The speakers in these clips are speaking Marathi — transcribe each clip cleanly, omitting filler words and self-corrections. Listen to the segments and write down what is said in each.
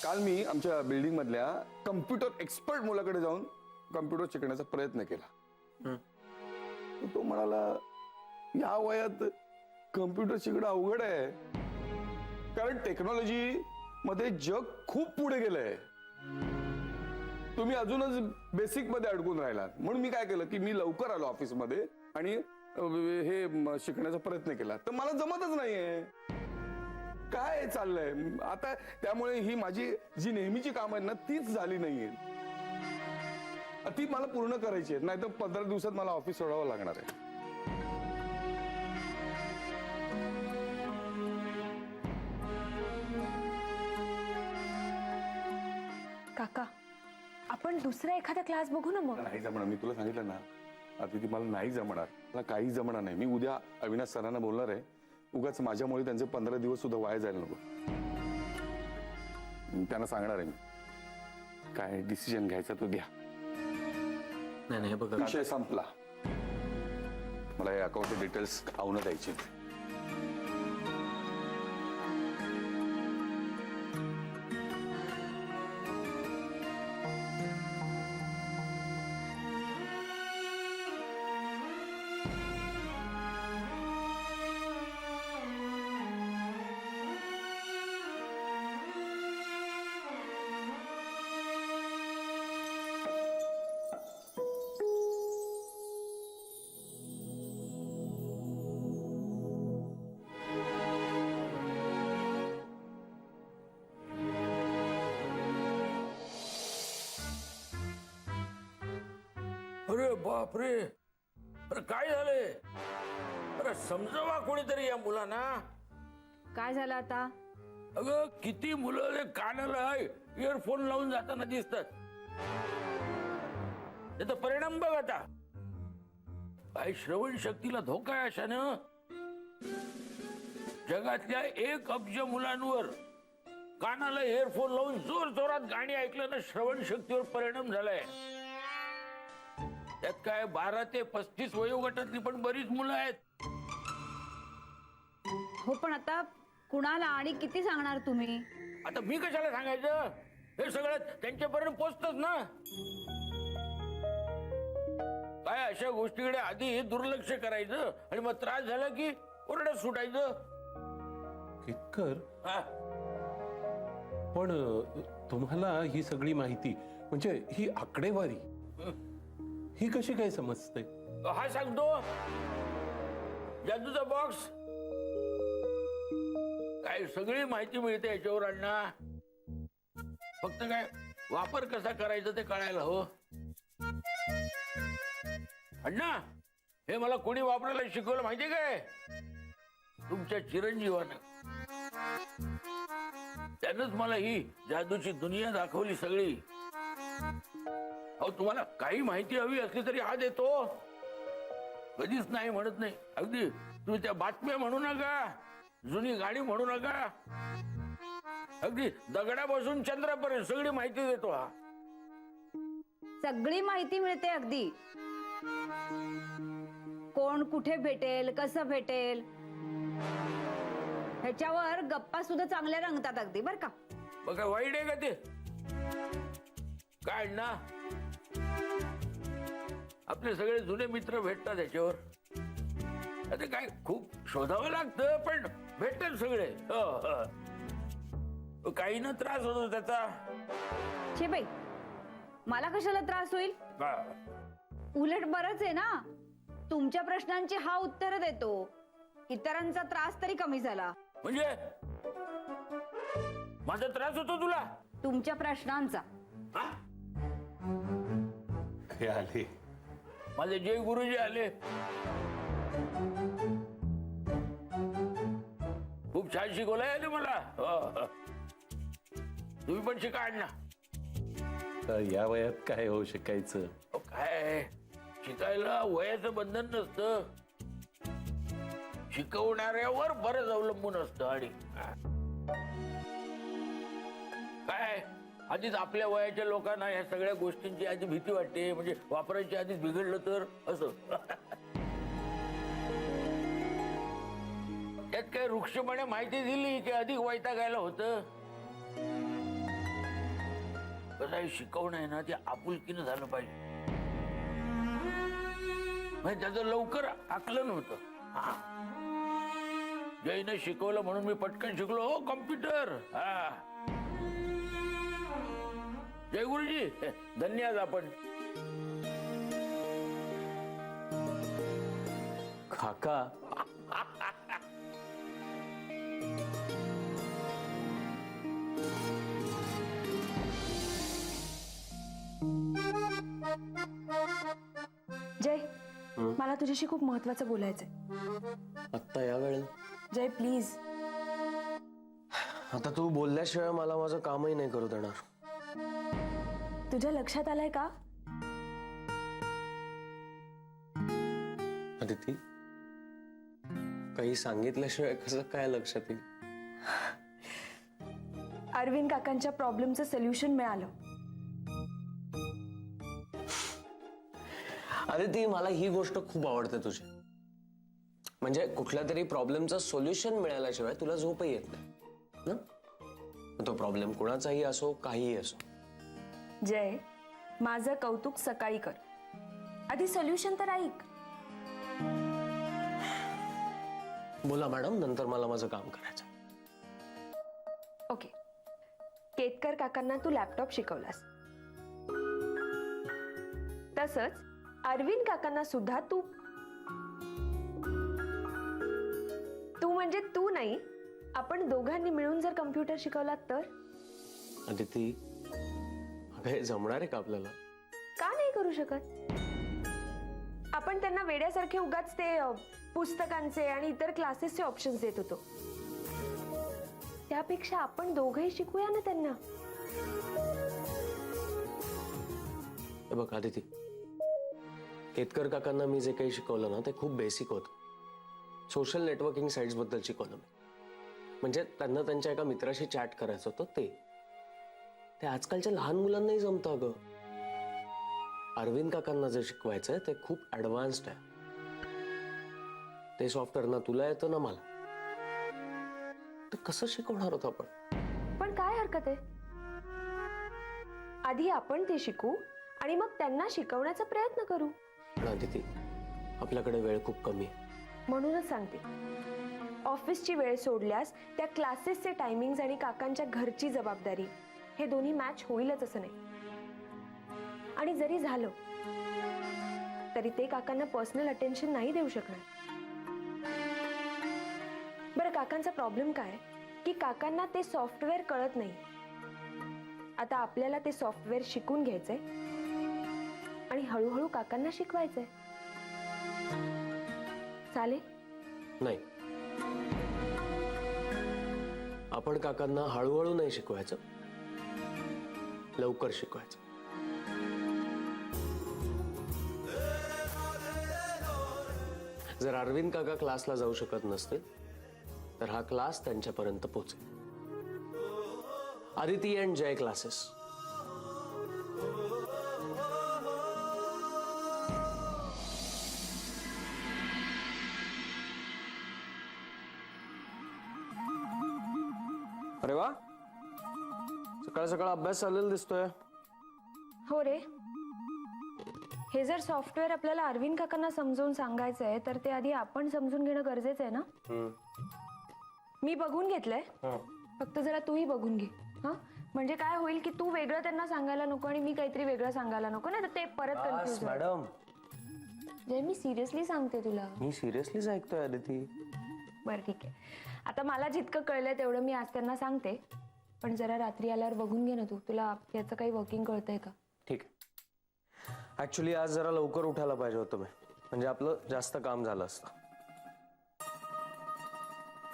काल मी आमच्या बिल्डिंग मधल्या कम्प्युटर एक्सपर्ट मुलाकडे जाऊन कम्प्युटर शिकण्याचा प्रयत्न केला. तो म्हणाला या वयात कम्प्युटर शिकणं अवघड आहे, कारण टेक्नॉलॉजी मध्ये जग खूप पुढे गेलंय. तुम्ही अजूनच बेसिक मध्ये अडकून राहिलात. म्हणून मी काय केलं की मी लवकर आलो ऑफिस मध्ये आणि हे शिकण्याचा प्रयत्न केला. तर मला जमतच नाहीये. काय चाललंय आता. त्यामुळे ही माझी जी नेहमीची काम आहेत ना तीच झाली नाहीये. ती मला पूर्ण करायची आहे, नाहीतर 15 दिवसात मला ऑफिस सोडावं लागणार आहे. काका, आपण दुसरा एखादा क्लास बघू ना मग. नाही जमणार. मी तुला सांगितलं ना अदिती, मला नाही जमणार. मला काही जमणार नाही. मी उद्या अविनाश सरांना बोलणार आहे. उगाच माझ्यामुळे त्यांचे 15 दिवस सुद्धा वाया जायला नको. त्यांना सांगणार आहे मी काय डिसिजन घ्यायचा तो घ्या. नाही बघा, विषय संपला. मला हे अकाउंट डिटेल्स आवनं द्यायची. अरे बाप रे, अरे काय झालंय? अरे समजावा कोणीतरी या मुलांना. काय झालं आता? अगं किती मुलं कानाला इयरफोन लावून जाताना दिसतात. त्याचा परिणाम बघ आता. काय श्रवण शक्तीला धोका आहे अशानं. जगातल्या 1 अब्ज मुलांवर कानाला इयरफोन लावून जोर जोरात गाणी ऐकलं ना श्रवण शक्तीवर परिणाम झालाय. त्यात काय 12 ते 35 वयोगटातली पण बरीच मुलं आहेत. हो, पण आता कुणाला आणि किती सांगणार तुम्ही? आता मी कशाला सांगायचं? हे सगळं त्यांच्यापर्यंत पोहोचतच ना. काय अशा गोष्टीकडे आधी दुर्लक्ष करायचं आणि मग त्रास झाला की ओरडत सुटायचं. केतकर, हा, पण तुम्हाला ही सगळी माहिती म्हणजे ही आकडेवारी ही कशी काय समजते? हा सांगतो जादूचा बॉक्स. काय सगळी माहिती मिळते याच्यावर अण्णा. फक्त काय वापर कसा करायचा ते कळायला हो. अण्णा, हे मला कोणी वापरायला शिकवलं माहितीये काय? तुमच्या चिरंजीवानं. त्यानंच मला ही जादूची दुनिया दाखवली सगळी. अहो, तुम्हाला काही माहिती हवी असली तरी हा देतो. कधीच नाही म्हणत नाही. अगदी तुम्ही त्या बातम्या म्हणू नका, जुनी गाडी म्हणू नका, अगदी दगडापासून चंद्रापर्यंत सगळी माहिती देतो हा. सगळी माहिती मिळते अगदी. कोण कुठे भेटेल, कसं भेटेल ह्याच्यावर गप्पा सुद्धा चांगल्या रंगतात अगदी, बर का? बघा वाईट आहे का ते? काय ना, आपले सगळे जुने मित्र भेटतात त्याच्यावर. आता काय खूप शोधावं लागतं पण भेटतात सगळे. काही ना त्रास होतो त्याचा. छे बाई, मला कशाला त्रास होईल? उलट बरंच आहे ना. तुमच्या प्रश्नांची हा उत्तर देतो. इतरांचा त्रास तरी कमी झाला. म्हणजे माझा त्रास होतो तुला? तुमच्या प्रश्नांचा. हा? हे आले माझे जय गुरुजी आले. खूप छान शिकवलंय आले मला. तुम्ही पण शिका अण्णा. तर या वयात काय हो शिकायचं? काय शिकायला वयाचं बंधन नसतं. शिकवणाऱ्यावर बरंच अवलंबून असतं. आणि काय आधीच आपल्या वयाच्या लोकांना या सगळ्या गोष्टींची आधी भीती वाटते. म्हणजे वापरायची आधीच बिघडलं तर असं. त्यात काय वृक्षपणे माहिती दिली की अधिक वैतागायला होतं. कसं आहे, शिकवणं आहे ना ते आपुलकीनं झालं पाहिजे. म्हणजे त्याचं लवकर आकलन होतं. हा, जयने शिकवलं म्हणून मी पटकन शिकलो. हो कॉम्प्युटर. हा, जय गुरुजी, धन्यवाद आपण. काका जय मला तुझ्याशी खूप महत्वाचं बोलायचंय. आत्ता या वेळेला? जय प्लीज. आता तू बोलल्याशिवाय मला माझं कामही नाही करू देणार. तुझ्या लक्षात आलंय का अदिती, काही सांगितल्याशिवाय कसं काय लक्षात येईल? अरविंद काकांच्या प्रॉब्लेमचं सोल्युशन मिळालं. अदिती, मला ही गोष्ट खूप आवडते तुझी. म्हणजे कुठल्या तरी प्रॉब्लेमचं सोल्युशन मिळाल्याशिवाय तुला झोपही येत नाही ना? तो प्रॉब्लेम कुणाचाही असो, काहीही असो. जय माझं कौतुक सकाळी कर, आधी सोल्युशन तर ऐक. बोला मॅडम, नंतर मला माझं काम करायचं. ओके. केतकर काकांना तू लॅपटॉप शिकवलास, तसंच अरविंद काकांना सुद्धा तू म्हणजे तू नाही, आपण दोघांनी मिळून जर कम्प्युटर शिकवला तर. अदिती, अगं हे जमणार आहे का आपल्याला? का नाही करू शकत? आपण त्यांना वेड्यासारखे उगाच ते पुस्तकांचे आणि इतर क्लासेसचे ऑप्शन्स देत होतो. त्यापेक्षा आपण दोघंही शिकूया ना त्यांना. हे बघ अदिती, केतकर काकांना मी जे काही शिकवलं ना ते खूप बेसिक होतं. सोशल नेटवर्किंग साईट्स बद्दल शिकवलं मी. म्हणजे त्यांना त्यांच्या एका मित्राशी चॅट करायचं होतं ते आजकालच्या लहान मुलांनाही जमतं अगं. अरविंद काकांना जे शिकवायचंय ते खूप ऍडव्हान्स्ड आहे. ते सॉफ्टवेअर ना तुला येतं ना मला. तर कसं शिकवणार होतं आपण? पण काय हरकत आहे, आधी आपण ते शिकू आणि मग त्यांना शिकवण्याचा प्रयत्न करू. पण अदिती, आपल्याकडे वेळ खूप कमी आहे. म्हणूनच सांगते, ऑफिसची वेळ सोडल्यास त्या क्लासेसचे टायमिंग्स आणि काकांच्या घरची जबाबदारी हे दोन्ही मॅच होईलच असं नाही. आणि जरी झालं तरी ते काकांना पर्सनल अटेन्शन नाही देऊ शकणार. बरं, काकांचा प्रॉब्लेम काय की काकांना ते सॉफ्टवेअर कळत नाही. आता आपल्याला ते सॉफ्टवेअर शिकून घ्यायचंय आणि हळूहळू काकांना शिकवायचंय. चालेल? नाही, आपण काकांना हळूहळू नाही शिकवायचं, लवकर शिकवायचं. जर अरविंद काका क्लासला जाऊ शकत नसतील तर हा क्लास त्यांच्यापर्यंत पोहोचेल. Aditi and Jay classes. अरे वा, सकाळ सकाळ अभ्यास चाललेला दिसतोय. हो रे. हे जर सॉफ्टवेअर आपल्याला अरविंद काकांना समजावून सांगायचंय तर ते आधी आपण समजून घेणं गरजेचं आहे ना. मी बघून घेतलंय, फक्त जरा तूही बघून घे. हा, म्हणजे काय होईल की तू वेगळं त्यांना सांगायला नको आणि मी काहीतरी वेगळं सांगायला नको ना, तर ते परत कन्फ्युज. मॅडम, जय मी सिरियसली सांगते तुला. मी सिरियसलीच ऐकतोय अदिती. बरं ठीक आहे, आता मला जितकं कळलंय तेवढं मी आज त्यांना सांगते. पण जरा रात्री आल्यावर बघून घे ना तू, तुला याचं काही वर्किंग कळतंय का? ठीक आहे. ऍक्च्युली आज जरा लवकर उठायला पाहिजे होतं मी, म्हणजे आपलं जास्त काम झालं असतं.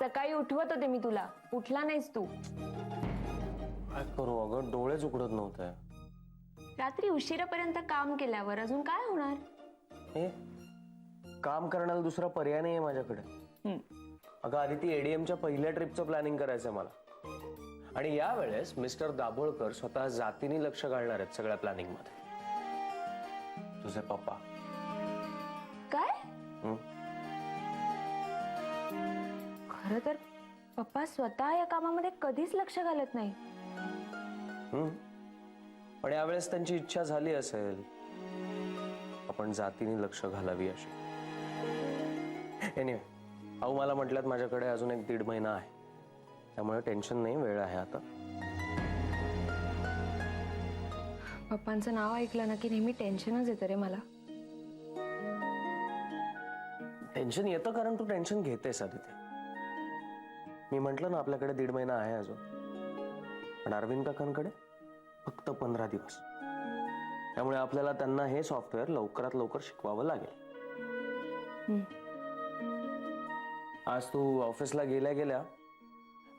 सकाळी उठवत होते मी तुला, उठला नाहीस तू. काय करू अगं, डोळेच उघडत नव्हते. रात्री उशिरापर्यंत काम केल्यावर अजून काय होणार? हे काम करण्याला दुसरा पर्याय नाही आहे माझ्याकडे. अगं आदिती, एडीएमच्या पहिल्या ट्रिपचं प्लॅनिंग करायचंय मला. आणि यावेळेस मिस्टर दाभोळकर स्वतः जातीने लक्ष घालणार आहेत सगळ्या प्लॅनिंग मध्ये. तुझे पप्पा. काय? खरं तर पप्पा स्वतः या कामामध्ये कधीच लक्ष घालत नाही. पण यावेळेस त्यांची इच्छा झाली असेल आपण जातीने लक्ष घालावी अशी. एनिवे, अहो मला म्हटल्यात माझ्याकडे अजून 1-1.5 महिना आहे, त्यामुळे टेन्शन नाही, वेळ आहे आता. पप्पांचं नाव ऐकलं ना की नेहमी टेन्शनच येतं रे मला. टेन्शन येतं कारण तू टेन्शन घेतेस आदिती. मी म्हंटल ना आपल्याकडे 1.5 महिना आहे अजून, पण अरविंद काकांकडे फक्त 15 दिवस. त्यामुळे आपल्याला त्यांना हे सॉफ्टवेअर लवकरात लवकर शिकवावं लागेल. आज तू ऑफिसला गेल्या गेल्या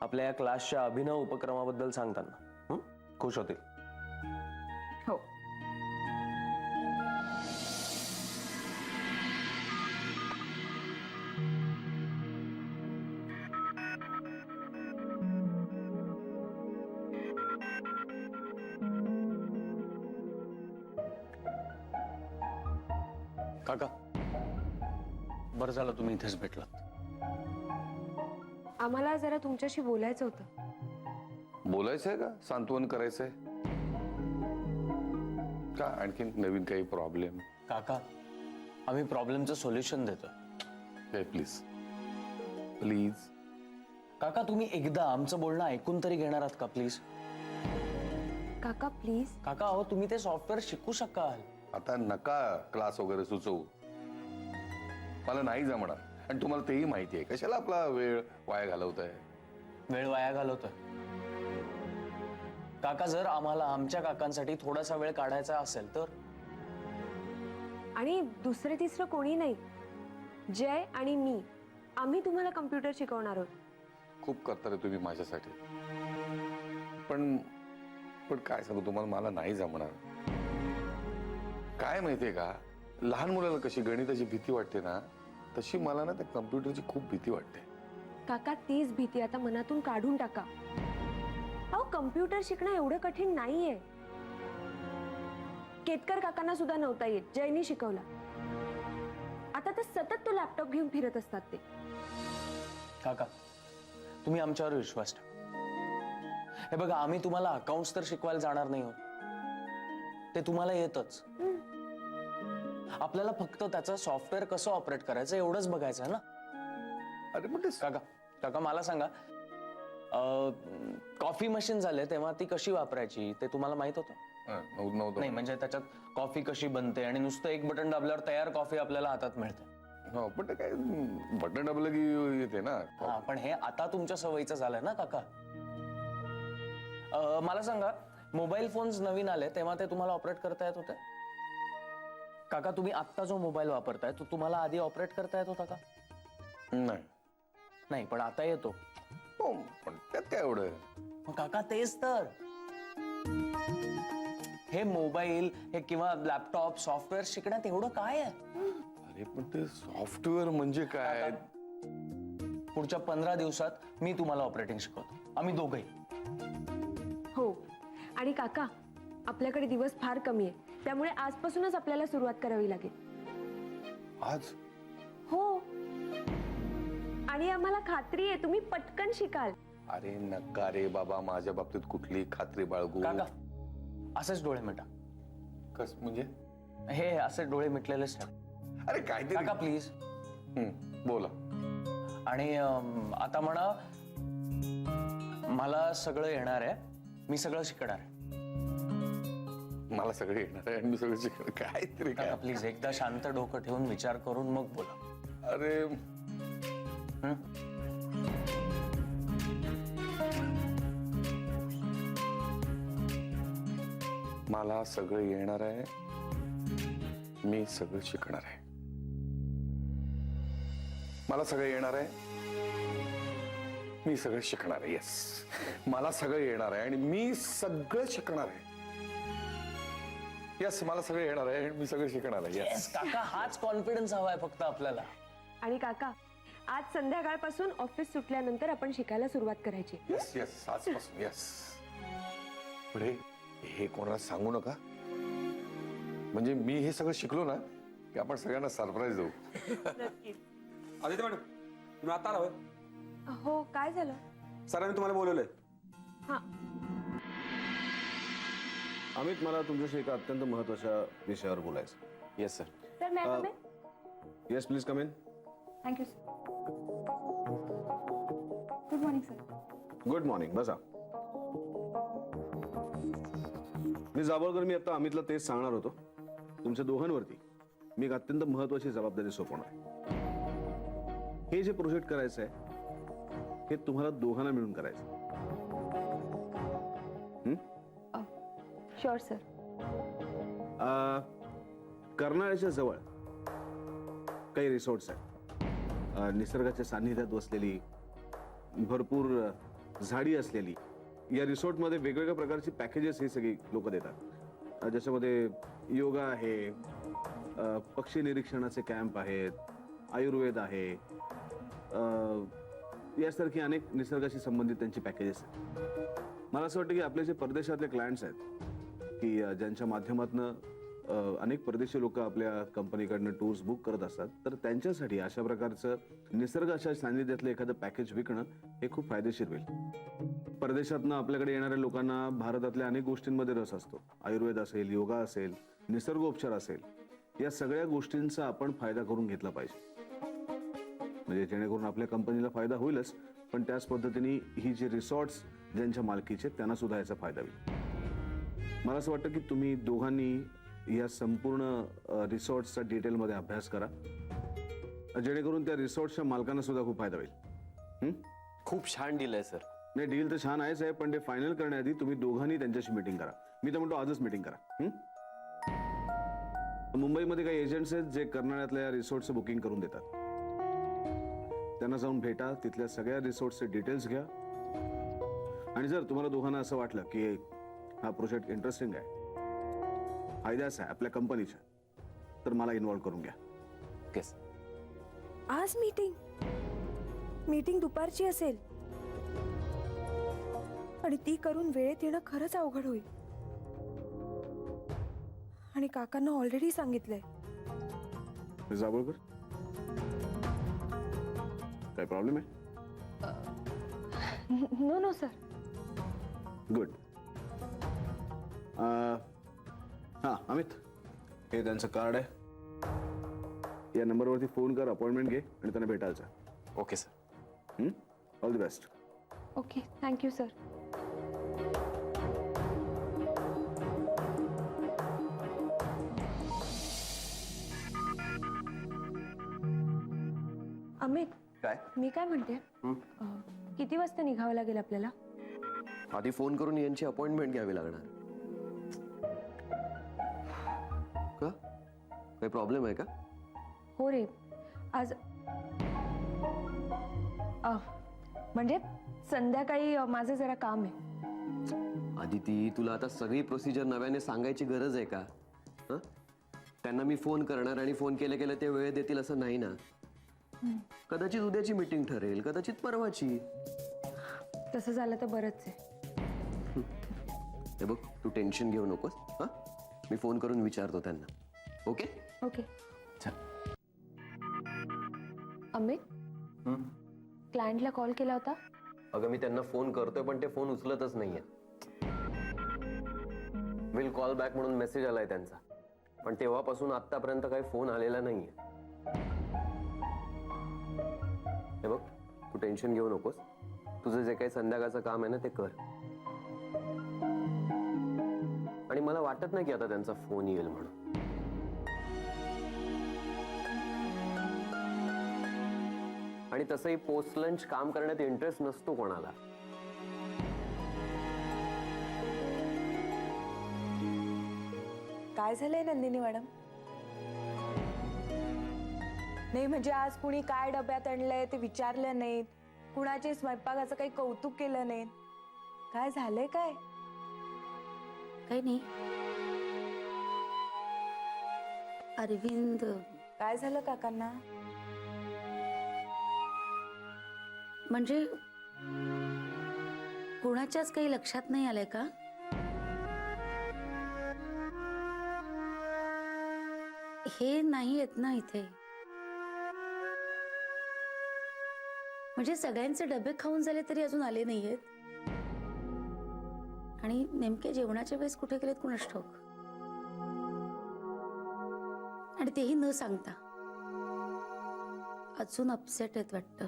आपल्या या क्लासच्या अभिनव उपक्रमाबद्दल सांग त्यांना. खुश होतील. हो. काका, बरं झालं तुम्ही इथेच भेटलात. आम्हाला जरा तुमच्याशी बोलायचं होतं. बोलायचंय का? सांत्वन करायचंय का? आणखीन नवीन काही प्रॉब्लेम? काका, आम्ही प्रॉब्लेमचं सोल्युशन देतो. Please please. काका, तुम्ही एकदा आमचं बोलणं ऐकून तरी घेणार आहात का प्लीज? काका प्लीज. काका, अहो तुम्ही ते सॉफ्टवेअर शिकू शकाल. आता नका क्लास वगैरे सुचवू, मला नाही जमणार. आणि तुम्हाला तेही माहिती आहे, कशाला आपला वेळ वाया घालवताय? वेळ वाया घालवतोय काका? जर आम्हाला आमच्या काकांसाठी थोडासा वेळ काढायचा असेल तर? आणि दुसरं तिसरं कोणी नाही, जय आणि मी, आम्ही तुम्हाला कम्प्युटर शिकवणार आहोत. खूप करता रे तुम्ही माझ्यासाठी, पण पण काय सांगू तुम्हाला, मला नाही जमणार. काय माहितीये का, लहान मुलाला कशी गणिताची भीती वाटते ना, तशी मला ना त्या कम्प्युटरची खूप भीती वाटते. काका, तीच भीती आता मनातून काढून टाका. अहो, कम्प्युटर शिकणं एवढं कठीण नाहीये. केतकर काकांना सुद्धा नव्हता येत, जयनी शिकवला. आता तर सतत तो लॅपटॉप घेऊन फिरत असतात ते. काका, तुम्ही आमच्यावर विश्वास ठेवा. हे बघा, आम्ही तुम्हाला अकाउंट्स तर शिकवायला जाणार नाही आहोत, ते तुम्हाला येतच. आपल्याला फक्त त्याचं सॉफ्टवेअर कसं ऑपरेट करायचं एवढंच बघायचं आहे ना. अरे पण ते काका, काका मला सांगा, कॉफी मशीन झाले तेव्हा ती कशी वापरायची ते तुम्हाला माहित होतं? नव्हतं. नाही, म्हणजे त्याच्यात कॉफी कशी बनते आणि नुसतं एक बटन दाबल्यावर तयार कॉफी आपल्याला हातात मिळते. हो, पण ते काय बटन दाबलं की येते ना. हा, पण हे आता तुमच्या सवयीचं झालंय ना काका. मला सांगा, मोबाईल फोन्स नवीन आले तेव्हा ते तुम्हाला ऑपरेट करता येत होते? काका, तुम्ही आत्ता जो मोबाईल वापरताय तो तुम्हाला आधी ऑपरेट करता येत होता का? नाही. नाही, पण आता येतो. हो, पण त्यात काय एवढं? मग काका, तेच तर. हे मोबाईल हे किंवा लॅपटॉप सॉफ्टवेअर शिकण्यात एवढं काय आहे? अरे पण ते सॉफ्टवेअर म्हणजे काय? पुढच्या 15 दिवसात मी तुम्हाला ऑपरेटिंग शिकवतो, आम्ही दोघंही. हो, आणि काका, आपल्याकडे दिवस फार कमी आहे, त्यामुळे आजपासूनच आपल्याला सुरुवात करावी लागेल. आज? हो, आणि आम्हाला खात्री आहे तुम्ही पटकन शिकाल. अरे नका रे बाबा, माझ्या बाबतीत कुठली खात्री बाळगू. काका, असेच डोळे मिटा. कस म्हणजे? हे असे डोळे मिटलेलेच ठेवा. अरे काहीतरी. काका प्लीज. बोला. आणि आता म्हणा, मला सगळं येणार आहे, मी सगळं शिकणार आहे. मला सगळं येणार आहे आणि मी सगळं शिकणार. काहीतरी काय? काका प्लीज, एकदा शांत डोकं ठेवून विचार करून मग बोला. अरे मला सगळं येणार आहे, मी सगळं शिकणार आहे. मला सगळं येणार आहे, मी सगळं शिकणार आहे. येस, मला सगळं येणार आहे आणि मी सगळं शिकणार आहे. येस, मला सगळं येणार आहे आणि मी सगळं शिकणार आहे. येस काका, हाच कॉन्फिडन्स हवाय फक्त आपल्याला. आणि काका, आज संध्याकाळपासून ऑफिस सुटल्यानंतर आपण शिकायला सुरुवात करायची. येस येस, आजपासून. येस. पुढे हे कोणाला सांगू नका, म्हणजे मी हे सगळं शिकलो ना की आपण सगळ्यांना सरप्राईज देऊ. आदित्य मॅडम, तुम्ही आता आला होय? हो, काय झालं? सरांनी तुम्हाला बोलवलंय. हा. अमित, मला तुमच्याशी एका अत्यंत महत्वाच्या विषयावर बोलायचं. Yes sir. Sir madam yes please come in. Thank you sir. Good morning sir. Good morning. बसा. मी जावळकर, मी आता अमितला तेच सांगणार होतो. तुमच्या दोघांवरती मी एक अत्यंत महत्वाची जबाबदारी सोपवणार आहे. हे जे प्रोजेक्ट करायचं आहे हे तुम्हाला दोघांना मिळून करायचं. Sure sir. कर्नाळ्याच्या जवळ काही रिसॉर्ट्स आहेत. निसर्गाच्या सान्निध्यात वसलेली, भरपूर झाडी असलेली. या रिसॉर्टमध्ये वेगवेगळ्या प्रकारची पॅकेजेस ही सगळी लोक देतात. ज्याच्यामध्ये योगा आहे, पक्षी निरीक्षणाचे कॅम्प आहेत, आयुर्वेद आहे, यासारखी अनेक निसर्गाशी संबंधित त्यांची पॅकेजेस आहेत. मला असं वाटतं की आपले जे परदेशातले क्लायंट्स आहेत की ज्यांच्या माध्यमातून अनेक परदेशी लोक आपल्या कंपनीकडनं टूर्स बुक करत असतात, तर त्यांच्यासाठी अशा प्रकारचं निसर्गाच्या सान्निध्यातलं एखादं पॅकेज विकणं हे खूप फायदेशीर होईल. परदेशातनं आपल्याकडे येणाऱ्या लोकांना भारतातल्या अनेक गोष्टींमध्ये रस असतो. आयुर्वेद असेल, योगा असेल, निसर्गोपचार असेल, या सगळ्या गोष्टींचा आपण फायदा करून घेतला पाहिजे. म्हणजे जेणेकरून आपल्या कंपनीला फायदा होईलच, पण त्याच पद्धतीने ही जी रिसॉर्ट्स ज्यांच्या मालकीचे त्यांना सुद्धा याचा फायदा होईल. मला असं वाटतं की तुम्ही दोघांनी या संपूर्ण रिसॉर्ट्सचा डिटेलमध्ये अभ्यास करा, जेणेकरून त्या रिसॉर्ट्सच्या मालकांना सुद्धा खूप फायदा होईल. खूप छान डील आहे सर. नाही, डील तर छान आहेच आहे, पण ते फायनल करण्याआधी तुम्ही दोघांनी त्यांच्याशी मीटिंग करा. मी तर म्हणतो आजच मीटिंग करा. मुंबईमध्ये काही एजंट्स आहेत जे कर्नाळ्यातल्या रिसॉर्टचं बुकिंग करून देतात. त्यांना जाऊन भेटा, तिथल्या सगळ्या रिसॉर्टचे डिटेल्स घ्या, आणि जर तुम्हाला दोघांना असं वाटलं की हा प्रोजेक्ट इंटरेस्टिंग आहे, फायद्याचा आहे आपल्या कंपनीच्या, तर मला इन्व्हॉल्व करून घ्या. येस. आज मीटिंग दुपारची असेल आणि ती करून वेळेत येणं खरंच अवघड होईल. आणि काकांना ऑलरेडी सांगितलंय. जावळकर, काय प्रॉब्लेम आहे? No no sir. गुड. हां अमित, हे त्यांचं कार्ड आहे. या नंबरवरती फोन कर, अपॉइंटमेंट घे आणि त्यांना भेटायला जा. Okay sir. All the best. Okay, thank you sir. Amit, काय? मी काय म्हणते, किती वाजता निघावं लागेल आपल्याला? आधी फोन करून यांची अपॉइंटमेंट घ्यावी लागणार. का? काही प्रॉब्लेम आहे का? हो रे, आज म्हणजे संध्याकाळी माझं जरा काम आहे. आदिती, तुला आता सगळी प्रोसिजर नव्याने सांगायची गरज आहे का? हं? त्यांना मी फोन करणार आणि फोन केले केले ते वेळ देतील असं नाही ना. कदाचित उद्याची मीटिंग ठरेल, कदाचित परवाची. तसं झालं तर बरंच आहे. हे बघ, तू टेन्शन घेऊ नकोस. हा, मी फोन करून विचारतो त्यांना. Okay okay. चल. अमित, क्लायंटला कॉल केला होता? अगं, मी त्यांना फोन करतोय पण ते फोन उचलतच नाहीये. विल कॉल बॅक म्हणून मेसेज आलाय त्यांचा, पण तेव्हापासून आतापर्यंत काही फोन आलेला नाहीये. हे बघ, तू टेन्शन घेऊ नकोस. तुझं जे काही संध्याकाळचं काम आहे ना ते कर. आणि मला वाटत नाही की आता त्यांचा फोन येईल म्हणून. आणि तसंही पोस्ट लंच काम करण्यात इंटरेस्ट नसतो कोणाला. काय झालंय नंदिनी मॅडम? नाही म्हणजे आज कुणी काय डब्यात आणलंय ते विचारलं नाहीत, कुणाचे स्वयंपाकाचं काही कौतुक केलं नाहीत. काय झालंय काय? काही नाही. अरविंद, काय झालं काकांना? म्हणजे कोणाच्याच काही लक्षात नाही आलंय का? हे नाही येत ना इथे. म्हणजे सगळ्यांचे डबे खाऊन झाले तरी अजून आले नाहीयेत. आणि नेमके जेवणाच्या वेळेस कुठे गेलेत कुणास ठाऊक. आणि तेही न सांगता. अजून अपसेट आहेत वाटतं.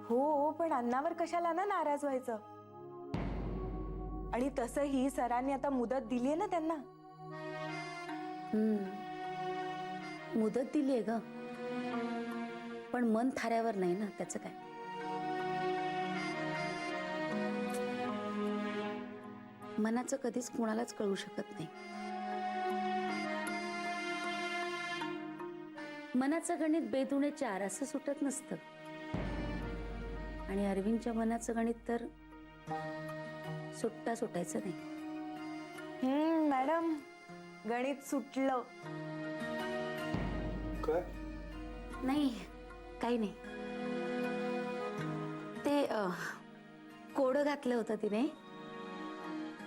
हो पण अण्णावर कशाला ना नाराज व्हायचं. आणि तसंही सरांनी आता मुदत दिलीये ना त्यांना. मुदत दिलीये ग, पण मन थाऱ्यावर नाही ना, त्याचं काय. मनाचं कधीच कुणालाच कळू शकत नाही. मनाचं गणित बेदुणे 4 असं सुटत नसतं. आणि अरविंदच्या मनाचं गणित तर सुटायचं नाही. मॅडम गणित सुटलं. काय नाही, काही नाही. ते कोडं घातलं होतं तिने,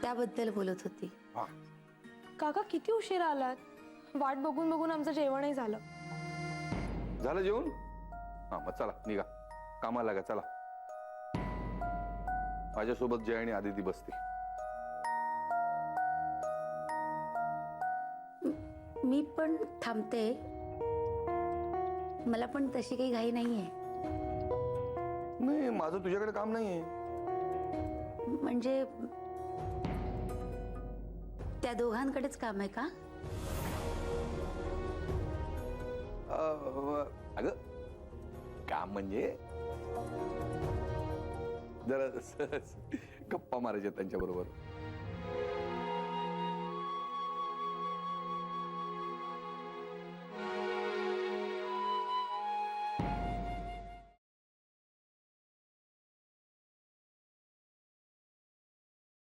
त्याबद्दल बोलत होती. काका किती उशिरा आलात. वाट बघून बघून आमचं जेवणही झालं. झालं जेवण? हा मग चला निघा, कामाला लागा. चला, माझ्यासोबत जय आणि आदिती बसते. मी पण थांबते. मला पण तशी काही घाई नाहीये. नाही, माझं तुझ्याकडे काम नाहीये. म्हणजे त्या दोघांकडेच काम आहे का? अगं काम म्हणजे जरा गप्पा मारायच्या त्यांच्या बरोबर.